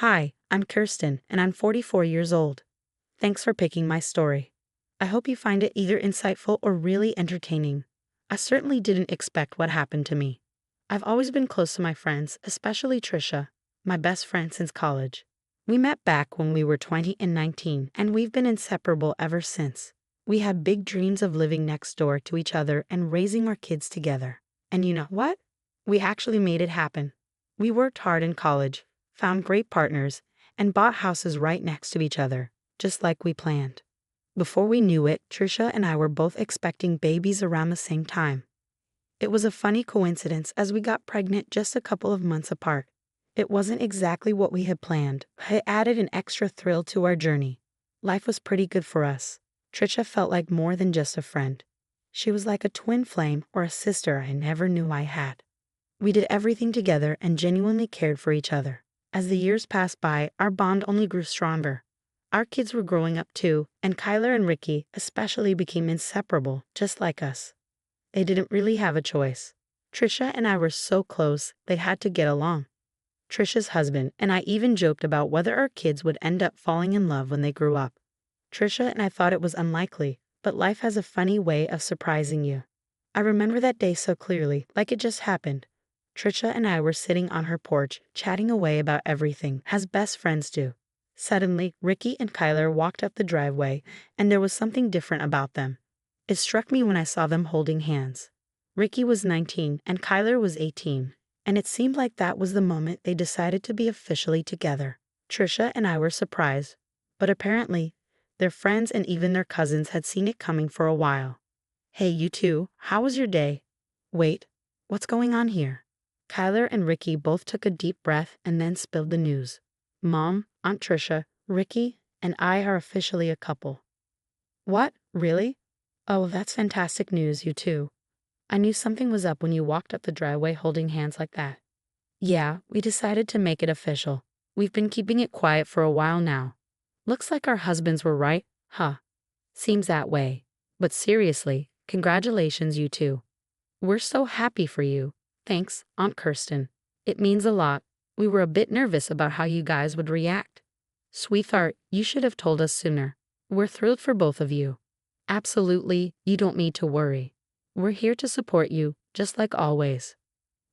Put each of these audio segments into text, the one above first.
Hi, I'm Kirsten, and I'm 44 years old. Thanks for picking my story. I hope you find it either insightful or really entertaining. I certainly didn't expect what happened to me. I've always been close to my friends, especially Trisha, my best friend since college. We met back when we were 20 and 19, and we've been inseparable ever since. We had big dreams of living next door to each other and raising our kids together. And you know what? We actually made it happen. We worked hard in college, found great partners, and bought houses right next to each other, just like we planned. Before we knew it, Trisha and I were both expecting babies around the same time. It was a funny coincidence as we got pregnant just a couple of months apart. It wasn't exactly what we had planned, but it added an extra thrill to our journey. Life was pretty good for us. Trisha felt like more than just a friend. She was like a twin flame or a sister I never knew I had. We did everything together and genuinely cared for each other. As the years passed by, our bond only grew stronger. Our kids were growing up too, and Kyler and Ricky especially became inseparable, just like us. They didn't really have a choice. Trisha and I were so close, they had to get along. Trisha's husband and I even joked about whether our kids would end up falling in love when they grew up. Trisha and I thought it was unlikely, but life has a funny way of surprising you. I remember that day so clearly, like it just happened. Trisha and I were sitting on her porch, chatting away about everything, as best friends do. Suddenly, Ricky and Kyler walked up the driveway, and there was something different about them. It struck me when I saw them holding hands. Ricky was 19 and Kyler was 18, and it seemed like that was the moment they decided to be officially together. Trisha and I were surprised, but apparently, their friends and even their cousins had seen it coming for a while. "Hey, you two, how was your day?" "Wait, what's going on here?" Kyler and Ricky both took a deep breath and then spilled the news. "Mom, Aunt Trisha, Ricky, and I are officially a couple." "What? Really? Oh, that's fantastic news, you two. I knew something was up when you walked up the driveway holding hands like that." "Yeah, we decided to make it official. We've been keeping it quiet for a while now. Looks like our husbands were right, huh?" "Seems that way. But seriously, congratulations, you two. We're so happy for you. Thanks, Aunt Kirsten. It means a lot. We were a bit nervous about how you guys would react." "Sweetheart, you should have told us sooner. We're thrilled for both of you." "Absolutely, you don't need to worry. We're here to support you, just like always."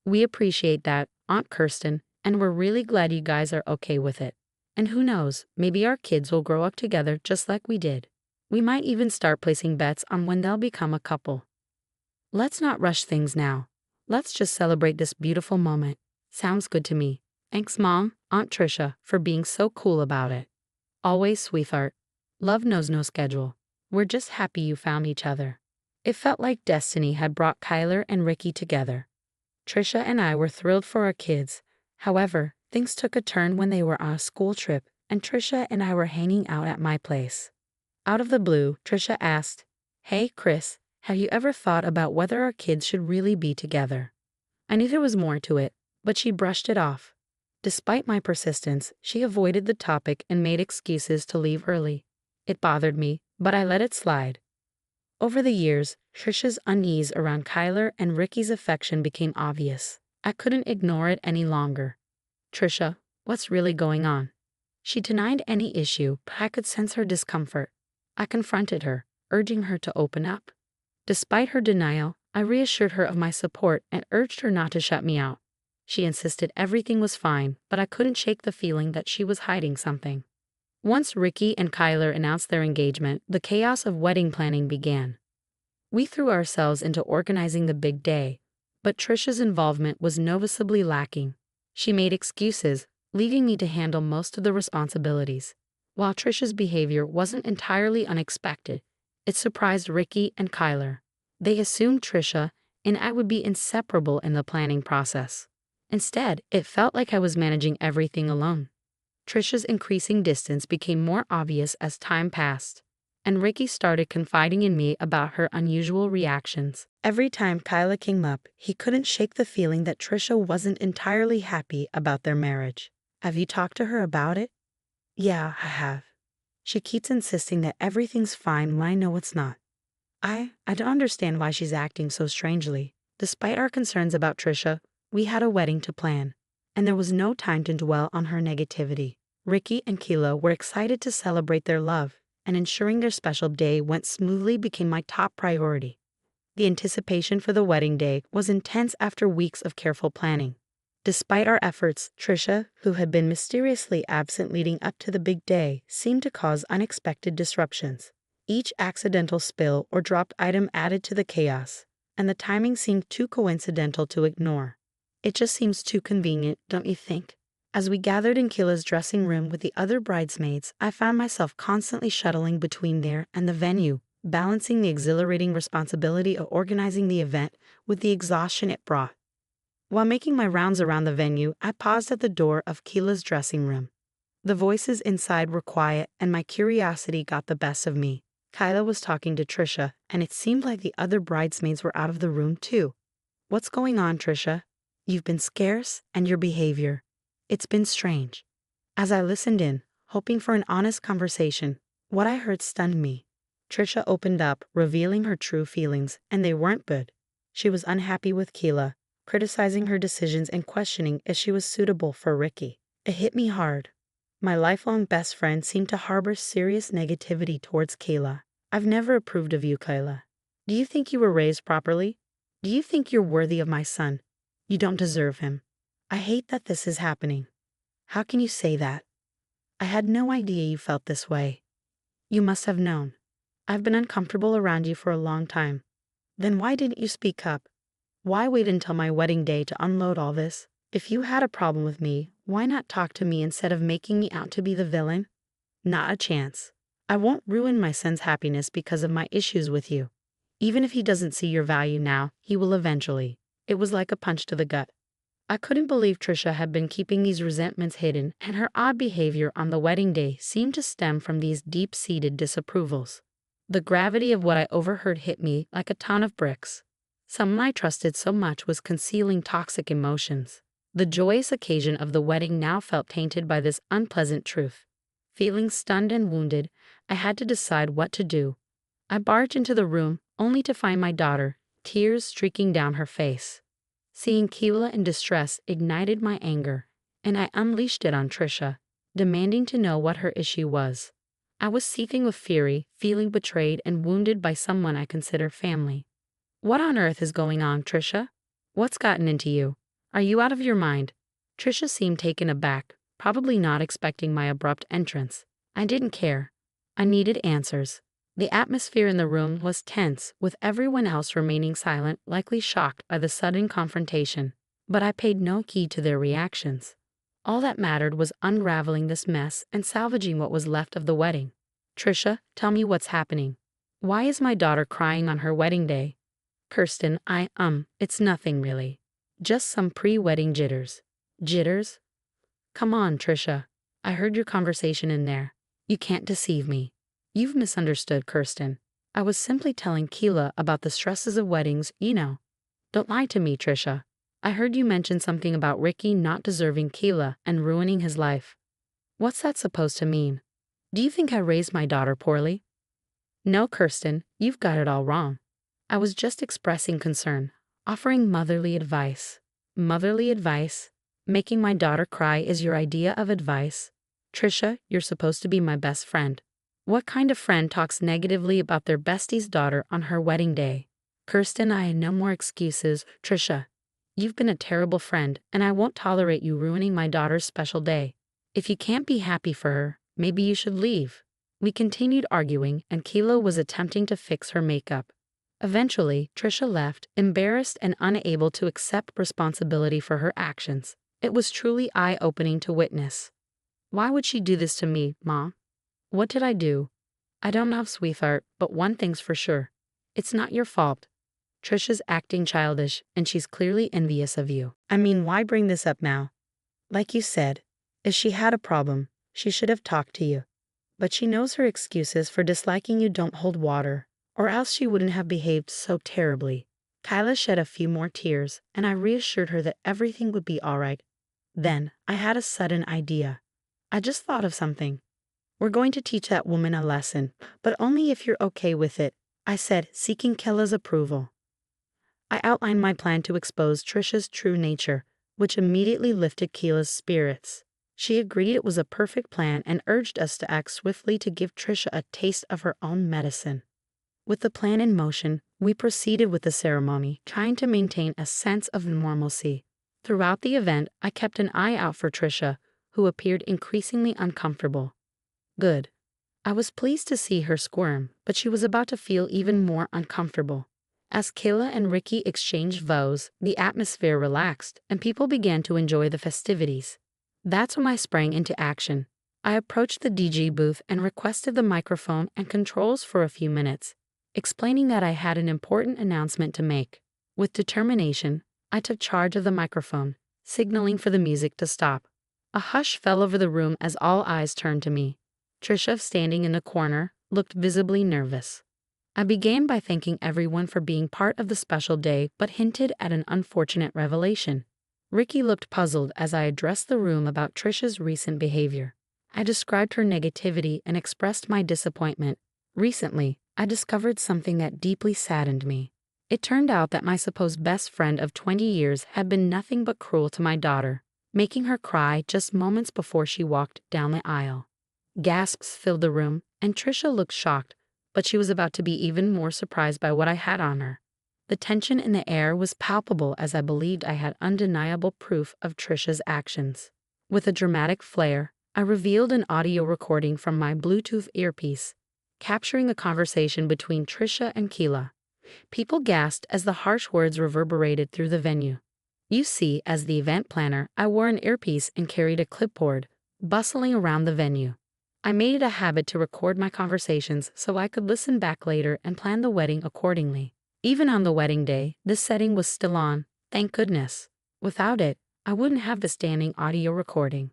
"We appreciate that, Aunt Kirsten, and we're really glad you guys are okay with it. And who knows, maybe our kids will grow up together just like we did. We might even start placing bets on when they'll become a couple." "Let's not rush things now. Let's just celebrate this beautiful moment." "Sounds good to me. Thanks, Mom, Aunt Trisha, for being so cool about it." "Always, sweetheart. Love knows no schedule. We're just happy you found each other." It felt like destiny had brought Kyler and Ricky together. Trisha and I were thrilled for our kids. However, things took a turn when they were on a school trip, and Trisha and I were hanging out at my place. Out of the blue, Trisha asked, "Hey, Chris, have you ever thought about whether our kids should really be together?" I knew there was more to it, but she brushed it off. Despite my persistence, she avoided the topic and made excuses to leave early. It bothered me, but I let it slide. Over the years, Trisha's unease around Kyler and Ricky's affection became obvious. I couldn't ignore it any longer. "Trisha, what's really going on?" She denied any issue, but I could sense her discomfort. I confronted her, urging her to open up. Despite her denial, I reassured her of my support and urged her not to shut me out. She insisted everything was fine, but I couldn't shake the feeling that she was hiding something. Once Ricky and Kyler announced their engagement, the chaos of wedding planning began. We threw ourselves into organizing the big day, but Trisha's involvement was noticeably lacking. She made excuses, leaving me to handle most of the responsibilities. While Trisha's behavior wasn't entirely unexpected, it surprised Ricky and Kyler. They assumed Trisha and I would be inseparable in the planning process. Instead, it felt like I was managing everything alone. Trisha's increasing distance became more obvious as time passed, and Ricky started confiding in me about her unusual reactions. Every time Kyla came up, he couldn't shake the feeling that Trisha wasn't entirely happy about their marriage. "Have you talked to her about it?" "Yeah, I have. She keeps insisting that everything's fine when I know it's not. I don't understand why she's acting so strangely." Despite our concerns about Trisha, we had a wedding to plan, and there was no time to dwell on her negativity. Ricky and Kayla were excited to celebrate their love, and ensuring their special day went smoothly became my top priority. The anticipation for the wedding day was intense after weeks of careful planning. Despite our efforts, Trisha, who had been mysteriously absent leading up to the big day, seemed to cause unexpected disruptions. Each accidental spill or dropped item added to the chaos, and the timing seemed too coincidental to ignore. It just seems too convenient, don't you think? As we gathered in Kayla's dressing room with the other bridesmaids, I found myself constantly shuttling between there and the venue, balancing the exhilarating responsibility of organizing the event with the exhaustion it brought. While making my rounds around the venue, I paused at the door of Kayla's dressing room. The voices inside were quiet, and my curiosity got the best of me. Kyla was talking to Trisha, and it seemed like the other bridesmaids were out of the room too. "What's going on, Trisha? You've been scarce, and your behavior. It's been strange." As I listened in, hoping for an honest conversation, what I heard stunned me. Trisha opened up, revealing her true feelings, and they weren't good. She was unhappy with Kayla, criticizing her decisions and questioning if she was suitable for Ricky. It hit me hard. My lifelong best friend seemed to harbor serious negativity towards Kayla. "I've never approved of you, Kayla. Do you think you were raised properly? Do you think you're worthy of my son? You don't deserve him. I hate that this is happening. How can you say that? I had no idea you felt this way. You must have known. I've been uncomfortable around you for a long time. Then why didn't you speak up? Why wait until my wedding day to unload all this? If you had a problem with me, why not talk to me instead of making me out to be the villain? Not a chance. I won't ruin my son's happiness because of my issues with you. Even if he doesn't see your value now, he will eventually." It was like a punch to the gut. I couldn't believe Trisha had been keeping these resentments hidden, and her odd behavior on the wedding day seemed to stem from these deep-seated disapprovals. The gravity of what I overheard hit me like a ton of bricks. Someone I trusted so much was concealing toxic emotions. The joyous occasion of the wedding now felt tainted by this unpleasant truth. Feeling stunned and wounded, I had to decide what to do. I barged into the room, only to find my daughter, tears streaking down her face. Seeing Kayla in distress ignited my anger, and I unleashed it on Trisha, demanding to know what her issue was. I was seething with fury, feeling betrayed and wounded by someone I consider family. "What on earth is going on, Trisha? What's gotten into you? Are you out of your mind?" Trisha seemed taken aback, probably not expecting my abrupt entrance. I didn't care. I needed answers. The atmosphere in the room was tense, with everyone else remaining silent, likely shocked by the sudden confrontation. But I paid no heed to their reactions. All that mattered was unraveling this mess and salvaging what was left of the wedding. "Trisha, tell me what's happening. Why is my daughter crying on her wedding day?" "Kirsten, it's nothing really. Just some pre-wedding jitters." "Jitters? Come on, Trisha. I heard your conversation in there. You can't deceive me." "You've misunderstood, Kirsten. I was simply telling Kayla about the stresses of weddings, you know." "Don't lie to me, Trisha. I heard you mention something about Ricky not deserving Kayla and ruining his life. What's that supposed to mean? Do you think I raised my daughter poorly?" "No, Kirsten, you've got it all wrong. I was just expressing concern, offering motherly advice." "Motherly advice? Making my daughter cry is your idea of advice? Trisha, you're supposed to be my best friend. What kind of friend talks negatively about their bestie's daughter on her wedding day?" "Kirsten, I had no more excuses. Trisha, you've been a terrible friend, and I won't tolerate you ruining my daughter's special day. If you can't be happy for her, maybe you should leave." We continued arguing, and Kayla was attempting to fix her makeup. Eventually, Trisha left, embarrassed and unable to accept responsibility for her actions. It was truly eye-opening to witness. "Why would she do this to me, Mom? What did I do?" "I don't know, sweetheart, but one thing's for sure. It's not your fault. Trisha's acting childish, and she's clearly envious of you." "I mean, why bring this up now? Like you said, if she had a problem, she should have talked to you. But she knows her excuses for disliking you don't hold water, or else she wouldn't have behaved so terribly." Kyla shed a few more tears, and I reassured her that everything would be all right. Then, I had a sudden idea. "I just thought of something. We're going to teach that woman a lesson, but only if you're okay with it," I said, seeking Kayla's approval. I outlined my plan to expose Trisha's true nature, which immediately lifted Kayla's spirits. She agreed it was a perfect plan and urged us to act swiftly to give Trisha a taste of her own medicine. With the plan in motion, we proceeded with the ceremony, trying to maintain a sense of normalcy. Throughout the event, I kept an eye out for Trisha, who appeared increasingly uncomfortable. Good. I was pleased to see her squirm, but she was about to feel even more uncomfortable. As Kayla and Ricky exchanged vows, the atmosphere relaxed, and people began to enjoy the festivities. That's when I sprang into action. I approached the DJ booth and requested the microphone and controls for a few minutes, explaining that I had an important announcement to make. With determination, I took charge of the microphone, signaling for the music to stop. A hush fell over the room as all eyes turned to me. Trisha, standing in the corner, looked visibly nervous. I began by thanking everyone for being part of the special day, but hinted at an unfortunate revelation. Ricky looked puzzled as I addressed the room about Trisha's recent behavior. I described her negativity and expressed my disappointment. Recently, I discovered something that deeply saddened me. It turned out that my supposed best friend of 20 years had been nothing but cruel to my daughter, making her cry just moments before she walked down the aisle. Gasps filled the room, and Trisha looked shocked, but she was about to be even more surprised by what I had on her. The tension in the air was palpable as I believed I had undeniable proof of Trisha's actions. With a dramatic flair, I revealed an audio recording from my Bluetooth earpiece, capturing a conversation between Trisha and Keela. People gasped as the harsh words reverberated through the venue. You see, as the event planner, I wore an earpiece and carried a clipboard, bustling around the venue. I made it a habit to record my conversations so I could listen back later and plan the wedding accordingly. Even on the wedding day, this setting was still on, thank goodness. Without it, I wouldn't have the standing audio recording.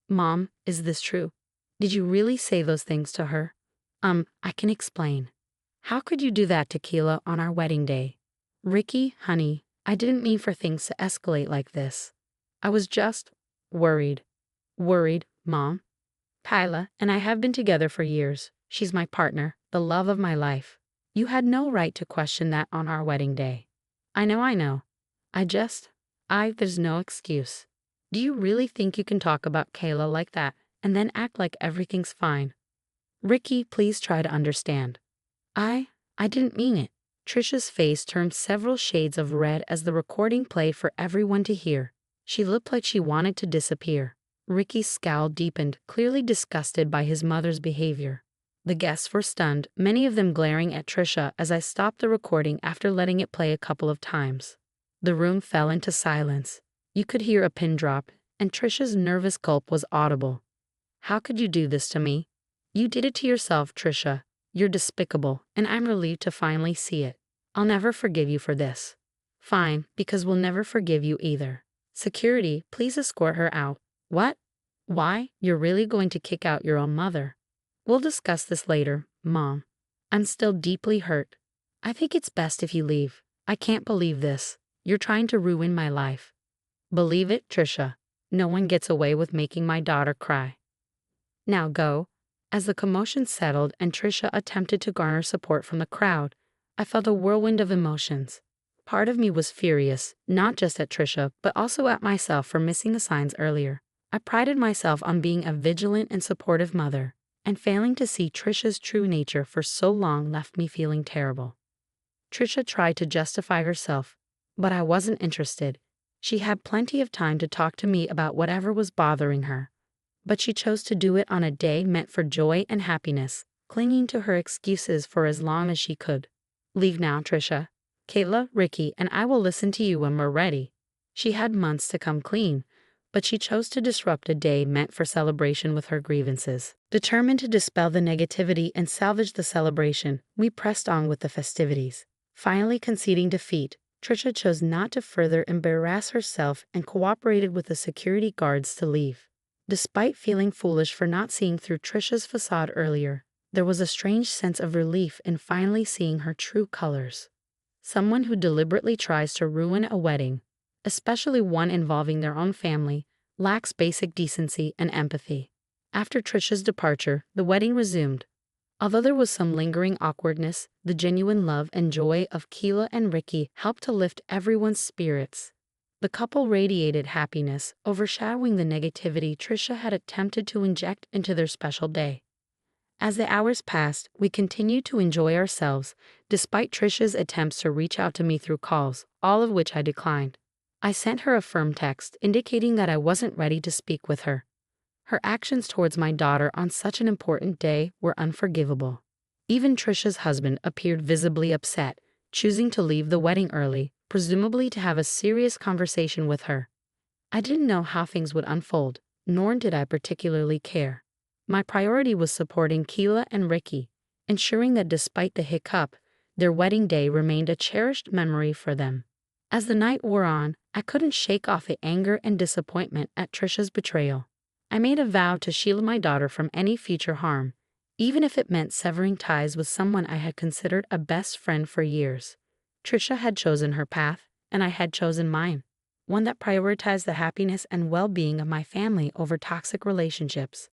Mom, is this true? Did you really say those things to her? I can explain. How could you do that to Keela on our wedding day? Ricky, honey, I didn't mean for things to escalate like this. I was just worried. Worried, Mom? Kyla and I have been together for years. She's my partner, the love of my life. You had no right to question that on our wedding day. I know. There's no excuse. Do you really think you can talk about Kayla like that and then act like everything's fine? Ricky, please try to understand. I didn't mean it. Trisha's face turned several shades of red as the recording played for everyone to hear. She looked like she wanted to disappear. Ricky's scowl deepened, clearly disgusted by his mother's behavior. The guests were stunned, many of them glaring at Trisha as I stopped the recording after letting it play a couple of times. The room fell into silence. You could hear a pin drop, and Trisha's nervous gulp was audible. How could you do this to me? You did it to yourself, Trisha. You're despicable, and I'm relieved to finally see it. I'll never forgive you for this. Fine, because we'll never forgive you either. Security, please escort her out. What? Why? You're really going to kick out your own mother? We'll discuss this later, Mom. I'm still deeply hurt. I think it's best if you leave. I can't believe this. You're trying to ruin my life. Believe it, Trisha. No one gets away with making my daughter cry. Now go. As the commotion settled and Trisha attempted to garner support from the crowd, I felt a whirlwind of emotions. Part of me was furious, not just at Trisha, but also at myself for missing the signs earlier. I prided myself on being a vigilant and supportive mother, and failing to see Trisha's true nature for so long left me feeling terrible. Trisha tried to justify herself, but I wasn't interested. She had plenty of time to talk to me about whatever was bothering her. But she chose to do it on a day meant for joy and happiness, clinging to her excuses for as long as she could. Leave now, Trisha. Kayla, Ricky, and I will listen to you when we're ready. She had months to come clean, but she chose to disrupt a day meant for celebration with her grievances. Determined to dispel the negativity and salvage the celebration, we pressed on with the festivities. Finally conceding defeat, Trisha chose not to further embarrass herself and cooperated with the security guards to leave. Despite feeling foolish for not seeing through Trisha's facade earlier, there was a strange sense of relief in finally seeing her true colors. Someone who deliberately tries to ruin a wedding, especially one involving their own family, lacks basic decency and empathy. After Trisha's departure, the wedding resumed. Although there was some lingering awkwardness, the genuine love and joy of Keela and Ricky helped to lift everyone's spirits. The couple radiated happiness, overshadowing the negativity Trisha had attempted to inject into their special day. As the hours passed, we continued to enjoy ourselves, despite Trisha's attempts to reach out to me through calls, all of which I declined. I sent her a firm text indicating that I wasn't ready to speak with her. Her actions towards my daughter on such an important day were unforgivable. Even Trisha's husband appeared visibly upset, choosing to leave the wedding early, presumably to have a serious conversation with her. I didn't know how things would unfold, nor did I particularly care. My priority was supporting Keela and Ricky, ensuring that despite the hiccup, their wedding day remained a cherished memory for them. As the night wore on, I couldn't shake off the anger and disappointment at Trisha's betrayal. I made a vow to shield my daughter from any future harm, even if it meant severing ties with someone I had considered a best friend for years. Trisha had chosen her path, and I had chosen mine, one that prioritized the happiness and well-being of my family over toxic relationships.